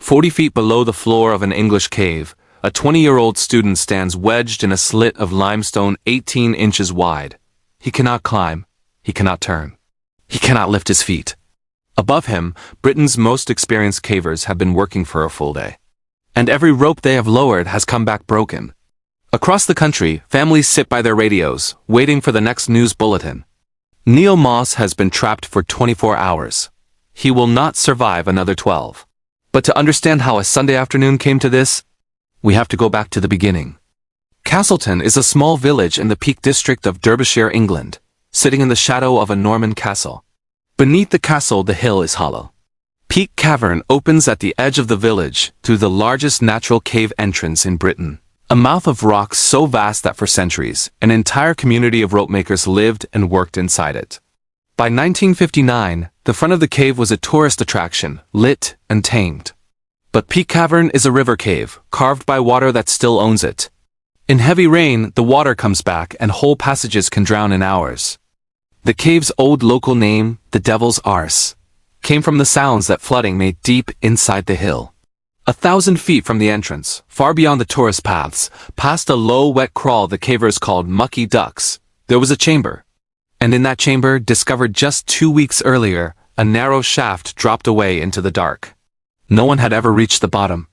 40 feet below the floor of an English cave, a 20-year-old student stands wedged in a slit of limestone 18 inches wide. He cannot climb. He cannot turn. He cannot lift his feet. Above him, Britain's most experienced cavers have been working for a full day. And every rope they have lowered has come back broken. Across the country, families sit by their radios, waiting for the next news bulletin. Neil Moss has been trapped for 24 hours. He will not survive another 12. But to understand how a Sunday afternoon came to this, we have to go back to the beginning. Castleton is a small village in the Peak district of Derbyshire, England, sitting in the shadow of a Norman castle. Beneath the castle, the hill is hollow. Peak Cavern opens at the edge of the village through the largest natural cave entrance in Britain. A mouth of rock so vast that for centuries, an entire community of ropemakers lived and worked inside it. By 1959, the front of the cave was a tourist attraction, lit and tamed. But Peak Cavern is a river cave, carved by water that still owns it. In heavy rain, the water comes back and whole passages can drown in hours. The cave's old local name, the Devil's Arse, came from the sounds that flooding made deep inside the hill. 1,000 feet from the entrance, far beyond the tourist paths, past a low wet crawl the cavers called Mucky Ducks, there was a chamber. And in that chamber, discovered just 2 weeks earlier, a narrow shaft dropped away into the dark. No one had ever reached the bottom.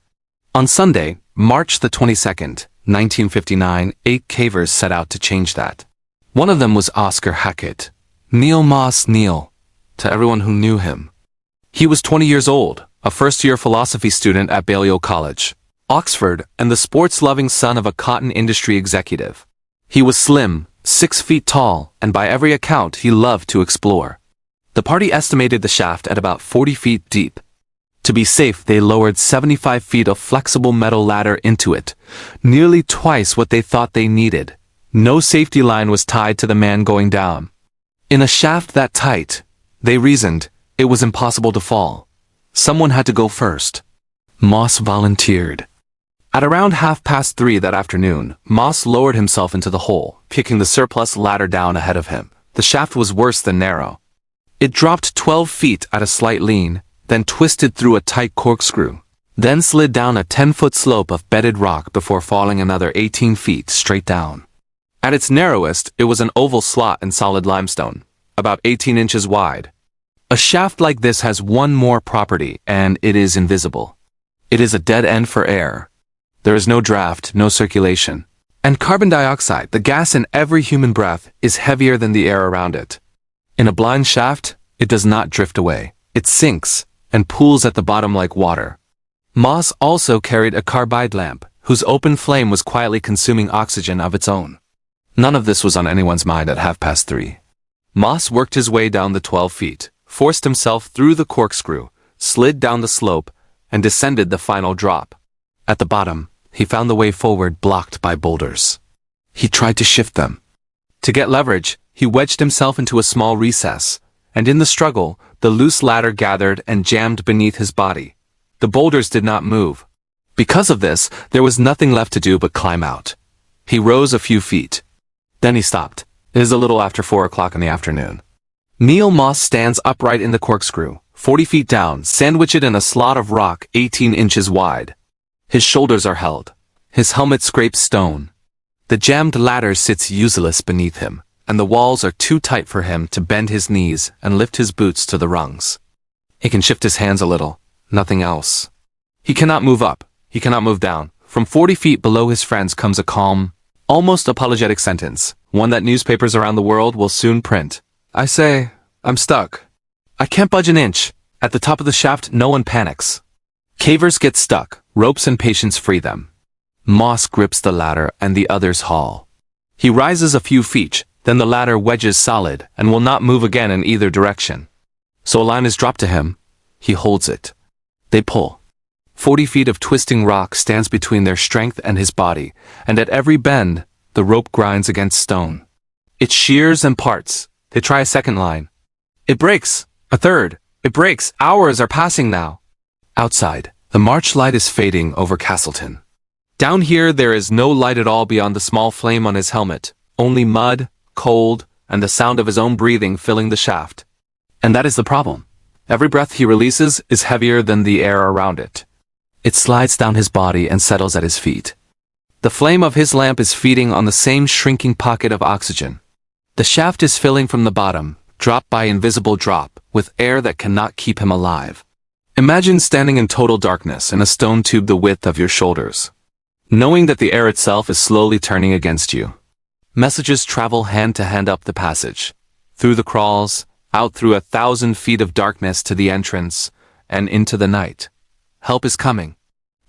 On Sunday, March the 22nd, 1959, 8 cavers set out to change that. One of them was Oscar Hackett. Neil Moss Neil, to everyone who knew him. He was 20 years old, a first-year philosophy student at Balliol College, Oxford, and the sports-loving son of a cotton industry executive. He was slim, 6 feet tall, and by every account he loved to explore. The party estimated the shaft at about 40 feet deep. To be safe, they lowered 75 feet of flexible metal ladder into it, nearly twice what they thought they needed. No safety line was tied to the man going down. In a shaft that tight, they reasoned, it was impossible to fall. Someone had to go first. Moss volunteered. At around 3:30 that afternoon, Moss lowered himself into the hole, kicking the surplus ladder down ahead of him. The shaft was worse than narrow. It dropped 12 feet at a slight lean, then twisted through a tight corkscrew, then slid down a 10-foot slope of bedded rock before falling another 18 feet straight down. At its narrowest, it was an oval slot in solid limestone, about 18 inches wide. A shaft like this has one more property, and it is invisible. It is a dead end for air. There is no draft, no circulation. And carbon dioxide, the gas in every human breath, is heavier than the air around it. In a blind shaft, it does not drift away. It sinks and pools at the bottom like water. Moss also carried a carbide lamp, whose open flame was quietly consuming oxygen of its own. None of this was on anyone's mind at 3:30. Moss worked his way down the 12 feet, forced himself through the corkscrew, slid down the slope, and descended the final drop. At the bottom, he found the way forward blocked by boulders. He tried to shift them. To get leverage, he wedged himself into a small recess, and in the struggle, the loose ladder gathered and jammed beneath his body. The boulders did not move. Because of this, there was nothing left to do but climb out. He rose a few feet. Then he stopped. It is a little after 4 o'clock in the afternoon. Neil Moss stands upright in the corkscrew, 40 feet down, sandwiched in a slot of rock 18 inches wide. His shoulders are held. His helmet scrapes stone. The jammed ladder sits useless beneath him, and the walls are too tight for him to bend his knees and lift his boots to the rungs. He can shift his hands a little, nothing else. He cannot move up. He cannot move down. From 40 feet below his friends comes a calm, almost apologetic sentence, one that newspapers around the world will soon print. I say, I'm stuck. I can't budge an inch. At the top of the shaft, no one panics. Cavers get stuck, ropes and patience free them. Moss grips the ladder and the others haul. He rises a few feet, then the ladder wedges solid and will not move again in either direction. So a line is dropped to him. He holds it. They pull. 40 feet of twisting rock stands between their strength and his body, and at every bend, the rope grinds against stone. It shears and parts. They try a second line. It breaks. A third. It breaks. Hours are passing now. Outside, the March light is fading over Castleton. Down here, there is no light at all beyond the small flame on his helmet, only mud, cold, and the sound of his own breathing filling the shaft. And that is the problem. Every breath he releases is heavier than the air around it. It slides down his body and settles at his feet. The flame of his lamp is feeding on the same shrinking pocket of oxygen. The shaft is filling from the bottom, drop by invisible drop, with air that cannot keep him alive. Imagine standing in total darkness in a stone tube the width of your shoulders, knowing that the air itself is slowly turning against you. Messages travel hand to hand up the passage, through the crawls, out through 1,000 feet of darkness to the entrance, and into the night. Help is coming.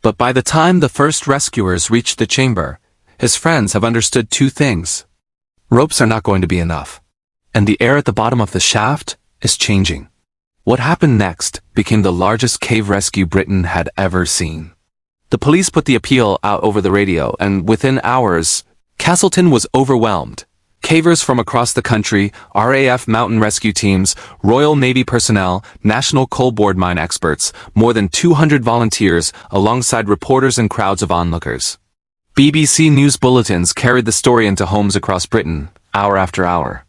But by the time the first rescuers reach the chamber, his friends have understood two things. Ropes are not going to be enough. And the air at the bottom of the shaft is changing. What happened next became the largest cave rescue Britain had ever seen. The police put the appeal out over the radio, and within hours, Castleton was overwhelmed. Cavers from across the country, RAF mountain rescue teams, Royal Navy personnel, National Coal Board mine experts, more than 200 volunteers, alongside reporters and crowds of onlookers. BBC news bulletins carried the story into homes across Britain, hour after hour.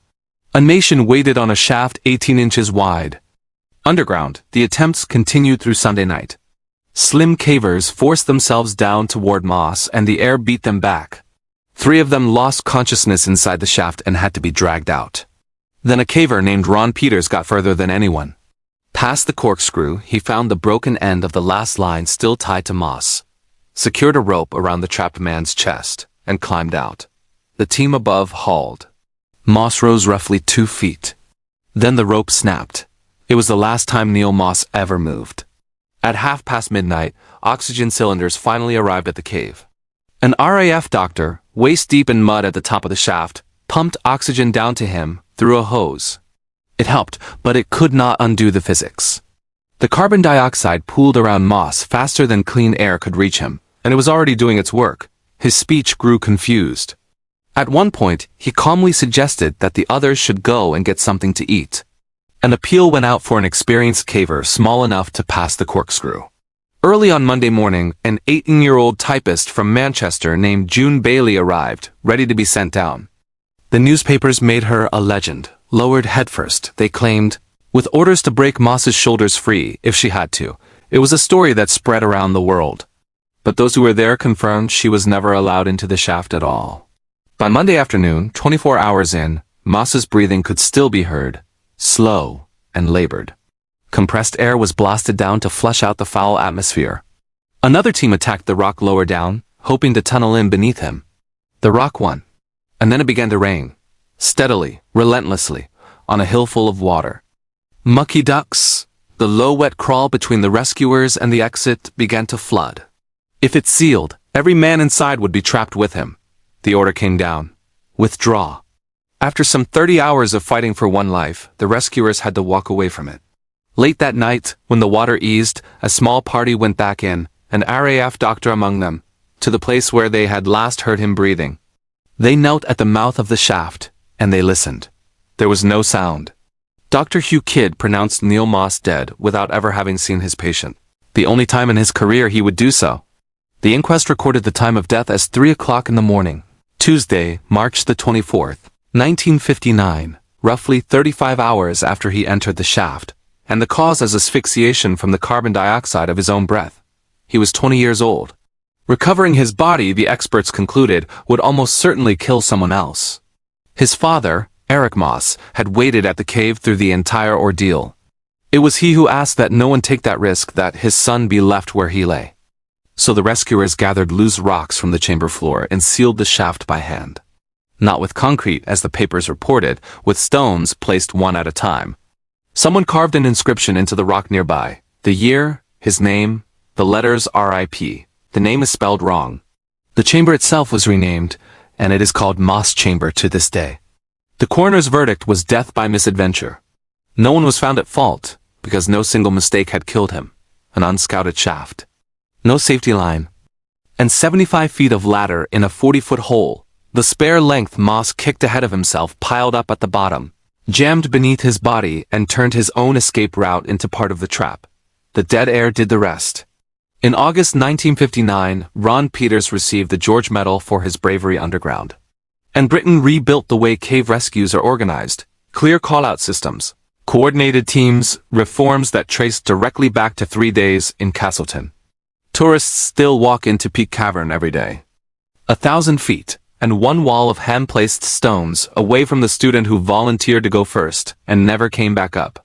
A nation waited on a shaft 18 inches wide. Underground, the attempts continued through Sunday night. Slim cavers forced themselves down toward Moss, and the air beat them back. 3 of them lost consciousness inside the shaft and had to be dragged out. Then a caver named Ron Peters got further than anyone. Past the corkscrew, he found the broken end of the last line still tied to Moss, secured a rope around the trapped man's chest, and climbed out. The team above hauled. Moss rose roughly 2 feet. Then the rope snapped. It was the last time Neil Moss ever moved. At midnight, oxygen cylinders finally arrived at the cave. An RAF doctor, waist-deep in mud at the top of the shaft, pumped oxygen down to him through a hose. It helped, but it could not undo the physics. The carbon dioxide pooled around Moss faster than clean air could reach him, and it was already doing its work. His speech grew confused. At one point, he calmly suggested that the others should go and get something to eat. An appeal went out for an experienced caver small enough to pass the corkscrew. Early on Monday morning, an 18-year-old typist from Manchester named June Bailey arrived, ready to be sent down. The newspapers made her a legend, lowered headfirst, they claimed, with orders to break Moss's shoulders free if she had to. It was a story that spread around the world. But those who were there confirmed she was never allowed into the shaft at all. By Monday afternoon, 24 hours in, Moss's breathing could still be heard, slow and labored. Compressed air was blasted down to flush out the foul atmosphere. Another team attacked the rock lower down, hoping to tunnel in beneath him. The rock won. And then it began to rain. Steadily, relentlessly, on a hill full of water. Mucky ducks, the low wet crawl between the rescuers and the exit, began to flood. If it sealed, every man inside would be trapped with him. The order came down. Withdraw. After some 30 hours of fighting for one life, the rescuers had to walk away from it. Late that night, when the water eased, a small party went back in, an RAF doctor among them, to the place where they had last heard him breathing. They knelt at the mouth of the shaft, and they listened. There was no sound. Dr. Hugh Kidd pronounced Neil Moss dead without ever having seen his patient, the only time in his career he would do so. The inquest recorded the time of death as 3 o'clock in the morning, Tuesday, March the 24th, 1959, roughly 35 hours after he entered the shaft, and the cause as asphyxiation from the carbon dioxide of his own breath. He was 20 years old. Recovering his body, the experts concluded, would almost certainly kill someone else. His father, Eric Moss, had waited at the cave through the entire ordeal. It was he who asked that no one take that risk, that his son be left where he lay. So the rescuers gathered loose rocks from the chamber floor and sealed the shaft by hand. Not with concrete, as the papers reported, with stones placed one at a time. Someone carved an inscription into the rock nearby. The year, his name, the letters R.I.P. The name is spelled wrong. The chamber itself was renamed, and it is called Moss Chamber to this day. The coroner's verdict was death by misadventure. No one was found at fault, because no single mistake had killed him. An unscouted shaft. No safety line. And 75 feet of ladder in a 40-foot hole. The spare length Moss kicked ahead of himself piled up at the bottom, jammed beneath his body, and turned his own escape route into part of the trap. The dead air did the rest. In August 1959, Ron Peters received the George Medal for his bravery underground. And Britain rebuilt the way cave rescues are organized. Clear call-out systems, coordinated teams, reforms that traced directly back to 3 days in Castleton. Tourists still walk into Peak Cavern every day. 1,000 feet, and one wall of hand-placed stones away from the student who volunteered to go first and never came back up.